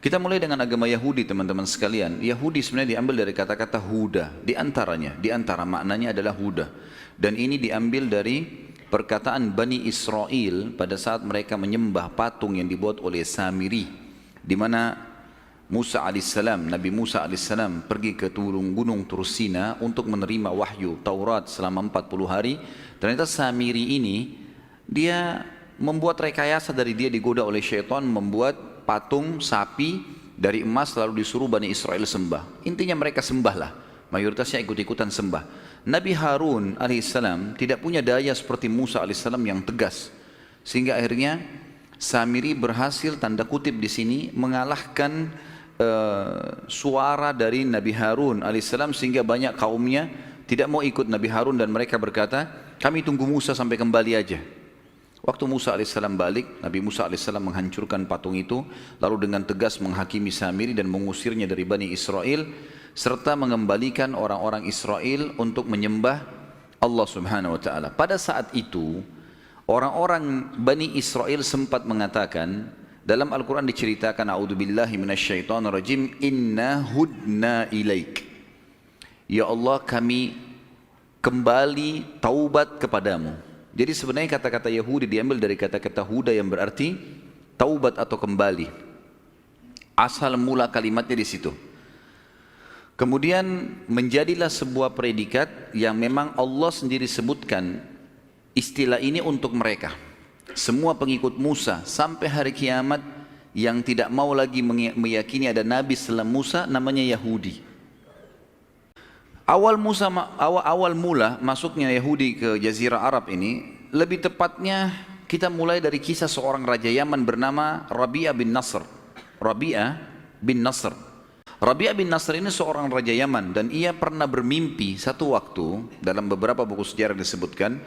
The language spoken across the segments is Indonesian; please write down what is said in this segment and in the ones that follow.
Kita mulai dengan agama Yahudi, teman-teman sekalian. Yahudi sebenarnya diambil dari kata-kata huda. Di antara maknanya adalah huda. Dan ini diambil dari perkataan Bani Israel pada saat mereka menyembah patung yang dibuat oleh Samiri. Di mana Musa alaihissalam, Nabi Musa alaihissalam pergi ke gunung Tursina untuk menerima wahyu Taurat selama 40 hari. Ternyata Samiri ini, dia membuat rekayasa dari dia digoda oleh syaitan, membuat patung sapi dari emas lalu disuruh Bani Israel sembah. Intinya mereka sembahlah, mayoritasnya ikut-ikutan sembah. Nabi Harun alaihissalam tidak punya daya seperti Musa alaihissalam yang tegas, sehingga akhirnya Samiri berhasil tanda kutip di sini mengalahkan suara dari Nabi Harun alaihissalam, sehingga banyak kaumnya tidak mau ikut Nabi Harun dan mereka berkata, kami tunggu Musa sampai kembali aja. Waktu Musa alaihissalam balik, Nabi Musa alaihissalam menghancurkan patung itu, lalu dengan tegas menghakimi Samiri dan mengusirnya dari Bani Israel, serta mengembalikan orang-orang Israel untuk menyembah Allah Subhanahu wa taala. Pada saat itu, orang-orang Bani Israel sempat mengatakan, dalam Al-Quran diceritakan, a'udzubillahi minasyaitonirrajim, inna hudna ilaik. Ya Allah, kami kembali taubat kepadamu. Jadi sebenarnya kata-kata Yahudi diambil dari kata-kata huda yang berarti taubat atau kembali. Asal mula kalimatnya di situ. Kemudian menjadilah sebuah predikat yang memang Allah sendiri sebutkan istilah ini untuk mereka. Semua pengikut Musa sampai hari kiamat yang tidak mau lagi meyakini ada Nabi setelah Musa namanya Yahudi. Awal mula masuknya Yahudi ke Jazirah Arab ini, lebih tepatnya kita mulai dari kisah seorang raja Yaman bernama Rabi'ah bin Nasr. Rabi'ah bin Nasr. Rabi'ah bin Nasr ini seorang raja Yaman dan ia pernah bermimpi satu waktu, dalam beberapa buku sejarah disebutkan,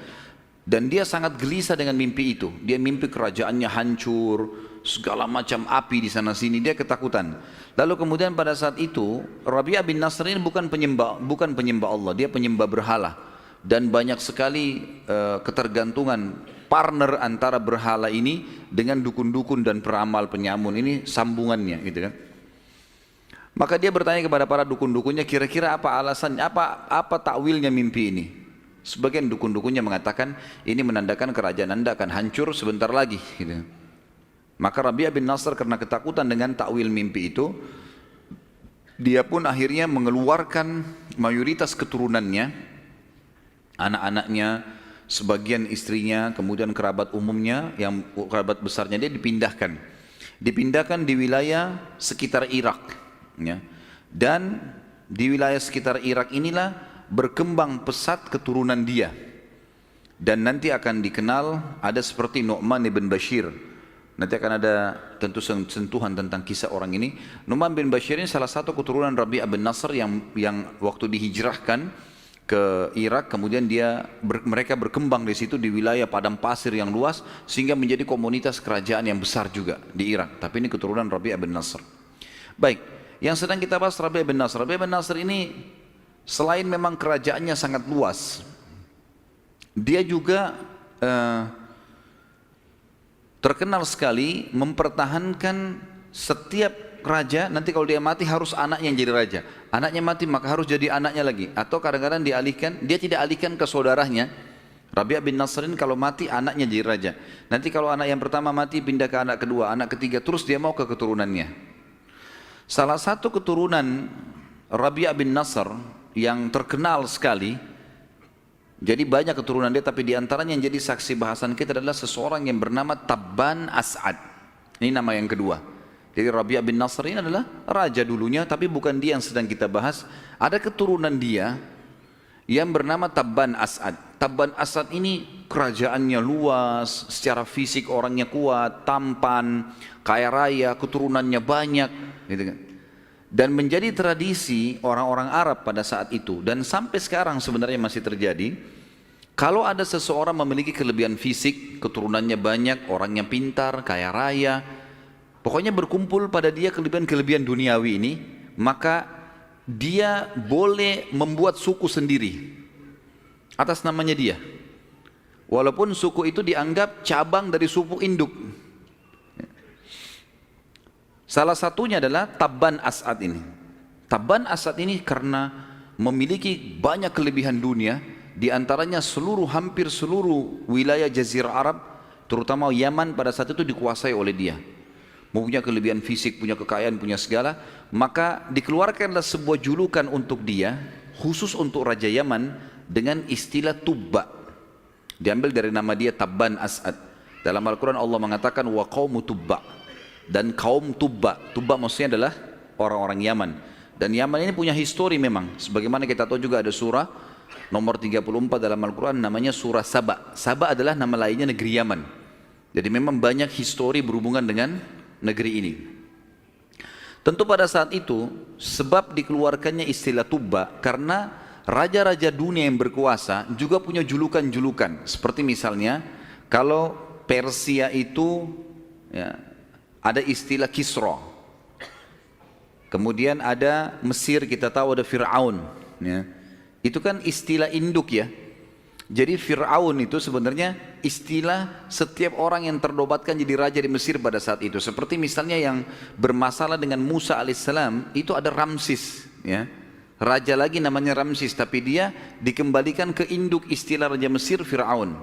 dan dia sangat gelisah dengan mimpi itu. Dia mimpi kerajaannya hancur, segala macam api di sana sini, dia ketakutan. Lalu kemudian pada saat itu Rabi'ah bin Nasr ini bukan penyembah Allah, dia penyembah berhala. Dan banyak sekali ketergantungan partner antara berhala ini dengan dukun-dukun dan peramal penyamun, ini sambungannya gitu kan. Maka dia bertanya kepada para dukun-dukunnya, kira-kira apa alasan, apa takwilnya mimpi ini? Sebagian dukun-dukunnya mengatakan ini menandakan kerajaan Anda akan hancur sebentar lagi gitu. Maka Rabi'ah bin Nasr karena ketakutan dengan takwil mimpi itu, dia pun akhirnya mengeluarkan mayoritas keturunannya, anak-anaknya, sebagian istrinya, kemudian kerabat umumnya, yang kerabat besarnya dia dipindahkan di wilayah sekitar Irak ya. Dan di wilayah sekitar Irak inilah berkembang pesat keturunan dia, dan nanti akan dikenal ada seperti Nu'man bin Bashir. Nanti akan ada tentu sentuhan tentang kisah orang ini. Nu'man bin Bashir ini salah satu keturunan Rabi'ah bin Nasr yang waktu dihijrahkan ke Irak, kemudian mereka berkembang di situ di wilayah padang pasir yang luas sehingga menjadi komunitas kerajaan yang besar juga di Irak. Tapi ini keturunan Rabi'ah bin Nasr. Baik, yang sedang kita bahas Rabi'ah bin Nasr. Rabi'ah bin Nasr ini selain memang kerajaannya sangat luas, dia juga terkenal sekali mempertahankan setiap raja, nanti kalau dia mati harus anaknya yang jadi raja. Anaknya mati maka harus jadi anaknya lagi. Atau kadang-kadang dialihkan, dia tidak alihkan ke saudaranya. Rabi'ah bin Nasrin kalau mati anaknya jadi raja. Nanti kalau anak yang pertama mati pindah ke anak kedua, anak ketiga, terus dia mau ke keturunannya. Salah satu keturunan Rabi'ah bin Nasr yang terkenal sekali, jadi banyak keturunan dia, tapi diantaranya yang jadi saksi bahasan kita adalah seseorang yang bernama Tabban As'ad. Ini nama yang kedua. Jadi Rabi'ah bin Nasr ini adalah raja dulunya, tapi bukan dia yang sedang kita bahas. Ada keturunan dia yang bernama Tabban As'ad. Tabban As'ad ini kerajaannya luas, secara fisik orangnya kuat, tampan, kaya raya, keturunannya banyak, gitu kan. Dan menjadi tradisi orang-orang Arab pada saat itu, dan sampai sekarang sebenarnya masih terjadi. Kalau ada seseorang memiliki kelebihan fisik, keturunannya banyak, orangnya pintar, kaya raya, pokoknya berkumpul pada dia kelebihan-kelebihan duniawi ini, maka dia boleh membuat suku sendiri atas namanya dia. Walaupun suku itu dianggap cabang dari suku induk. Salah satunya adalah Tabban As'ad ini. Tabban As'ad ini karena memiliki banyak kelebihan dunia, di antaranya hampir seluruh wilayah Jazirah Arab, terutama Yaman pada saat itu dikuasai oleh dia. Mempunyai kelebihan fisik, punya kekayaan, punya segala, maka dikeluarkanlah sebuah julukan untuk dia, khusus untuk Raja Yaman, dengan istilah Tubba. Diambil dari nama dia Tabban As'ad. Dalam Al-Quran Allah mengatakan wa qaumu Tubba, dan kaum Tubba. Tubba maksudnya adalah orang-orang Yaman. Dan Yaman ini punya histori memang. Sebagaimana kita tahu juga ada surah nomor 34 dalam Al-Quran namanya surah Saba. Saba adalah nama lainnya negeri Yaman. Jadi memang banyak histori berhubungan dengan negeri ini. Tentu pada saat itu sebab dikeluarkannya istilah Tubba karena raja-raja dunia yang berkuasa juga punya julukan-julukan. Seperti misalnya kalau Persia itu ya, ada istilah Kisra. Kemudian ada Mesir, kita tahu ada Fir'aun. Ya. Itu kan istilah induk ya. Jadi Fir'aun itu sebenarnya istilah setiap orang yang ternobatkan jadi raja di Mesir pada saat itu. Seperti misalnya yang bermasalah dengan Musa alaihissalam, itu ada Ramsis. Ya. Raja lagi namanya Ramsis, tapi dia dikembalikan ke induk istilah raja Mesir, Fir'aun.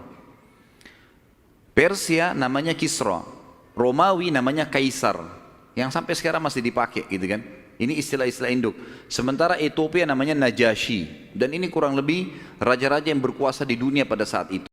Persia namanya Kisra, Romawi namanya Kaisar, yang sampai sekarang masih dipakai gitu kan. Ini istilah-istilah induk. Sementara Ethiopia namanya Najasyi. Dan ini kurang lebih raja-raja yang berkuasa di dunia pada saat itu.